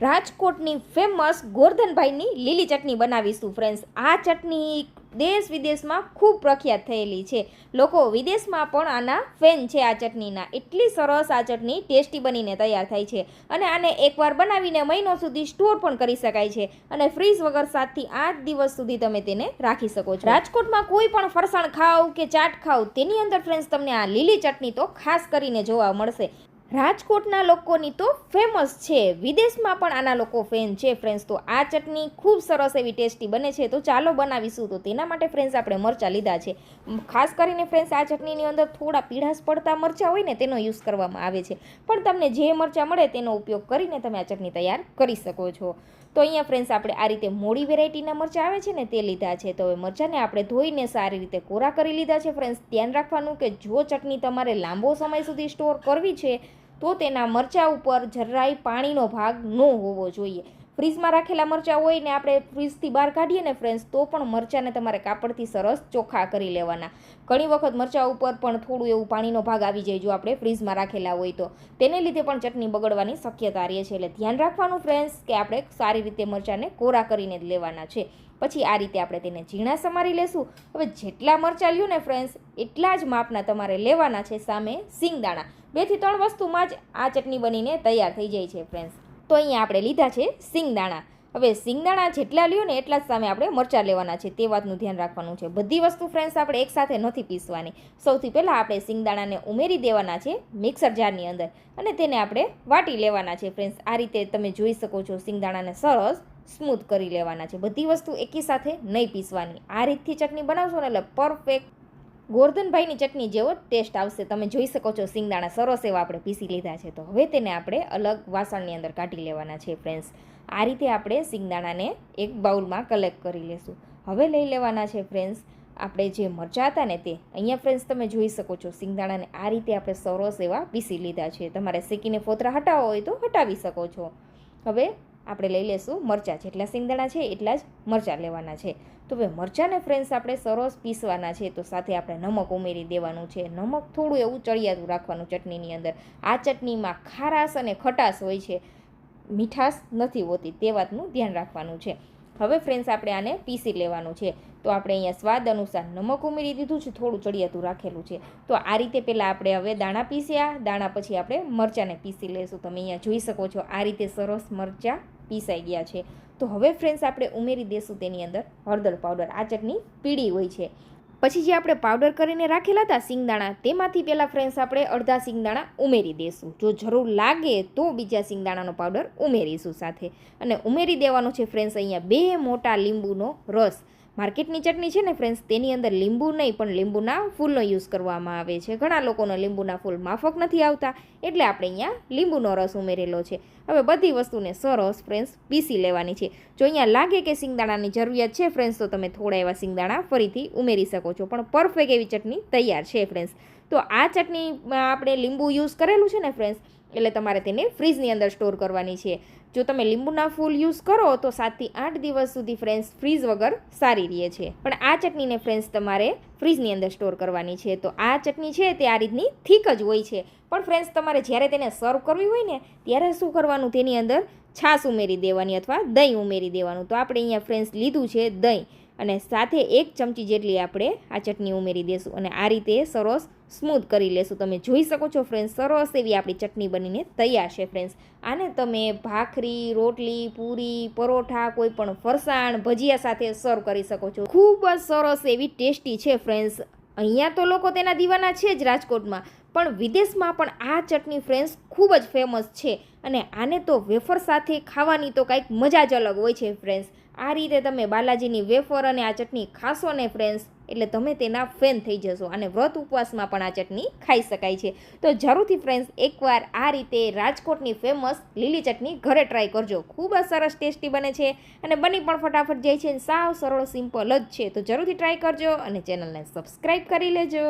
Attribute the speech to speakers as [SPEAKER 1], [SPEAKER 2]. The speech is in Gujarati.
[SPEAKER 1] રાજકોટની ફેમસ ગોરધનભાઈની લીલી ચટણી બનાવીશું ફ્રેન્ડ્સ. આ ચટણી દેશ વિદેશમાં ખૂબ પ્રખ્યાત થયેલી છે. લોકો વિદેશમાં પણ આના ફેન છે આ ચટણીના. એટલી સરસ આ ચટણી ટેસ્ટી બનીને તૈયાર થાય છે અને આને એકવાર બનાવીને મહિનો સુધી સ્ટોર પણ કરી શકાય છે અને ફ્રીઝ વગર 7 થી 8 દિવસ સુધી તમે તેને રાખી શકો છો. રાજકોટમાં કોઈ પણ ફરસાણ ખાવ કે ચાટ ખાવ તેની અંદર ફ્રેન્ડ્સ તમને આ લીલી ચટણી તો ખાસ કરીને જોવા મળશે. રાજકોટના લોકોની તો ફેમસ છે, વિદેશમાં પણ આના લોકો ફેન છે ફ્રેન્ડ્સ. તો આ ચટણી ખૂબ સરસ એવી ટેસ્ટી બને છે. તો ચાલો બનાવીશું. તો તેના માટે ફ્રેન્ડ્સ આપણે મરચાં લીધા છે. ખાસ કરીને ફ્રેન્ડ્સ આ ચટણીની અંદર થોડા પીળાશ પડતા મરચાં હોય ને તેનો યુઝ કરવામાં આવે છે, પણ તમને જે મરચાં મળે તેનો ઉપયોગ કરીને તમે આ ચટણી તૈયાર કરી શકો છો. તો અહીંયા ફ્રેન્ડ્સ આપણે આ રીતે મોડી વેરાયટીના મરચાં આવે છે ને તે લીધા છે. તો હવે મરચાંને આપણે ધોઈને સારી રીતે કોરા કરી લીધા છે ફ્રેન્ડ્સ. ધ્યાન રાખવાનું કે જો ચટણી તમારે લાંબો સમય સુધી સ્ટોર કરવી છે તો તેના મરચાં ઉપર જરાય પાણીનો ભાગ ન હોવો જોઈએ. ફ્રીજમાં રાખેલા મરચાં હોય ને આપણે ફ્રીજથી બહાર કાઢીએ ને ફ્રેન્ડ્સ તો પણ મરચાંને તમારે કાપડથી સરસ ચોખ્ખા કરી લેવાના. ઘણી વખત મરચાં ઉપર પણ થોડું એવું પાણીનો ભાગ આવી જાય જો આપણે ફ્રીજમાં રાખેલા હોય તો, તેને લીધે પણ ચટણી બગડવાની શક્યતા રહે છે. એટલે ધ્યાન રાખવાનું ફ્રેન્ડ્સ કે આપણે સારી રીતે મરચાંને કોરા કરીને જ લેવાના છે. પછી આ રીતે આપણે તેને ઝીણા સમારી લેશું. હવે જેટલા મરચાં લ્યો ને ફ્રેન્ડ્સ એટલા જ માપના તમારે લેવાના છે. સામે સિંગદાણા 2 થી 3 વસ્તુમાં જ આ ચટણી બનીને તૈયાર થઈ જાય છે ફ્રેન્ડ્સ. તો અહીંયા આપણે લીધા છે સિંગદાણા. હવે સિંગદાણા જેટલા લ્યો ને એટલા જ સામે આપણે મરચાં લેવાના છે, તે વાતનું ધ્યાન રાખવાનું છે. બધી વસ્તુ ફ્રેન્ડ્સ આપણે એકસાથે નથી પીસવાની. સૌથી પહેલાં આપણે સિંગદાણાને ઉમેરી દેવાના છે મિક્સર જારની અંદર અને તેને આપણે વાટી લેવાના છે ફ્રેન્ડ્સ. આ રીતે તમે જોઈ શકો છો સિંગદાણાને સરસ સ્મૂથ કરી લેવાના છે. બધી વસ્તુ એકી સાથે નહીં પીસવાની. આ રીતથી ચટણી બનાવશો ને એટલે પરફેક્ટ ગોરધનભાઈની ચટણી જેવો ટેસ્ટ આવશે. તમે જોઈ શકો છો સિંગદાણા સરસ એવા આપણે પીસી લીધા છે. તો હવે તેને આપણે અલગ વાસણની અંદર કાઢી લેવાના છે ફ્રેન્ડ્સ. આ રીતે આપણે સિંગદાણાને એક બાઉલમાં કલેક્ટ કરી લેશું. હવે લઈ લેવાના છે ફ્રેન્ડ્સ આપણે જે મરચાં હતા ને તે. અહીંયા ફ્રેન્ડ્સ તમે જોઈ શકો છો સિંગદાણાને આ રીતે આપણે સરસ એવા પીસી લીધા છે. તમારે શેકીને ફોતરા હટાવવા હોય તો હટાવી શકો છો. હવે આપણે લઈ લેશું મરચાં. જેટલા સિંગદાણા છે એટલા જ મરચાં લેવાના છે. તો હવે મરચાંને ફ્રેન્ડ્સ આપણે સરસ પીસવાના છે. તો સાથે આપણે નમક ઉમેરી દેવાનું છે. નમક થોડું એવું ચડિયાતું રાખવાનું ચટણીની અંદર. આ ચટણીમાં ખારાશ અને ખટાશ હોય છે, મીઠાશ નથી હોતી, તે વાતનું ધ્યાન રાખવાનું છે. હવે ફ્રેન્ડ્સ આપણે આને પીસી લેવાનું છે. તો આપણે અહીંયા સ્વાદ અનુસાર નમક ઉમેરી દીધું છે, થોડું ચડિયાતું રાખેલું છે. તો આ રીતે પહેલાં આપણે હવે દાણા પીસ્યા, દાણા પછી આપણે મરચાંને પીસી લઈશું. તમે અહીંયા જોઈ શકો છો આ રીતે સરસ મરચાં પીસાઈ ગયા છે. તો હવે ફ્રેન્ડ્સ આપણે ઉમેરી દઈશું તેની અંદર હળદર પાવડર. આ ચટણી પીળી હોય છે. પછી જે આપણે પાવડર કરીને રાખેલા હતા સિંગદાણા તેમાંથી પહેલાં ફ્રેન્ડ્સ આપણે અડધા સિંગદાણા ઉમેરી દઈશું. જો જરૂર લાગે તો બીજા સિંગદાણાનો પાવડર ઉમેરીશું સાથે. અને ઉમેરી દેવાનો છે ફ્રેન્ડ્સ અહીંયા 2 મોટા લીંબુનો રસ. માર્કેટની ચટણી છે ને ફ્રેન્ડ્સ તેની અંદર લીંબુ નહીં પણ લીંબુના ફૂલનો યુઝ કરવામાં આવે છે. ઘણા લોકોને લીંબુના ફૂલ માફક નથી આવતા એટલે આપણે અહીંયા લીંબુનો રસ ઉમેરેલો છે. હવે બધી વસ્તુને સરસ ફ્રેન્ડ્સ પીસી લેવાની છે. જો અહીંયા લાગે કે સિંગદાણાની જરૂરિયાત છે ફ્રેન્ડ્સ તો તમે થોડા એવા સિંગદાણા ફરીથી ઉમેરી શકો છો. પણ પરફેક્ટ એવી ચટણી તૈયાર છે ફ્રેન્ડ્સ. તો આ ચટણીમાં આપણે લીંબુ યુઝ કરેલું છે ને ફ્રેન્ડ્સ એટલે તમારે તેને ફ્રીજની અંદર સ્ટોર કરવાની છે. જો તમે લીંબુના ફૂલ યુઝ કરો તો 7 થી 8 દિવસ સુધી ફ્રેન્ડ્સ ફ્રીઝ વગર સારી રહે છે. પણ આ ચટણીને ફ્રેન્ડ્સ તમારે ફ્રીજની અંદર સ્ટોર કરવાની છે. તો આ ચટણી છે તે આ રીતની થીક જ હોય છે. પણ ફ્રેન્ડ્સ તમારે જ્યારે તેને સર્વ કરવી હોય ને ત્યારે શું કરવાનું, તેની અંદર છાશ ઉમેરી દેવાની અથવા દહીં ઉમેરી દેવાનું. તો આપણે અહીંયા ફ્રેન્ડ્સ લીધું છે દહીં અને સાથે 1 ચમચી જેટલી આપણે આ ચટણી ઉમેરી દઈશું અને આ રીતે સરસ સ્મૂથ કરી લેશું. તમે જોઈ શકો છો ફ્રેન્ડ્સ સરસ એવી આપણી ચટણી બનીને તૈયાર છે ફ્રેન્ડ્સ. આને તમે ભાખરી, રોટલી, પૂરી, પરોઠા, કોઈ પણ ફરસાણ, ભજીયા સાથે સર્વ કરી શકો છો. ખૂબ જ સરસ એવી ટેસ્ટી છે ફ્રેન્ડ્સ. અહીંયા તો લોકો તેના દીવાના છે જ રાજકોટમાં, પણ વિદેશમાં પણ આ ચટણી ફ્રેન્ડ્સ ખૂબ જ ફેમસ છે. અને આને તો વેફર સાથે ખાવાની તો કંઈક મજા જ અલગ હોય છે ફ્રેન્ડ્સ. આ રીતે તમે બાલાજીની વેફર અને આ ચટણી ખાશો ને ફ્રેન્ડ્સ એટલે તમે તેના ફેન થઈ જશો. અને વ્રત ઉપવાસમાં પણ આ ચટણી ખાઈ શકાય છે. તો જરૂરથી ફ્રેન્ડ્સ એકવાર આ રીતે રાજકોટની ફેમસ લીલી ચટણી ઘરે ટ્રાય કરજો. ખૂબ જ સરસ ટેસ્ટી બને છે અને બની પણ ફટાફટ જાય છે. સાવ સરળ સિમ્પલ જ છે. તો જરૂરથી ટ્રાય કરજો અને ચેનલને સબસ્ક્રાઈબ કરી લેજો.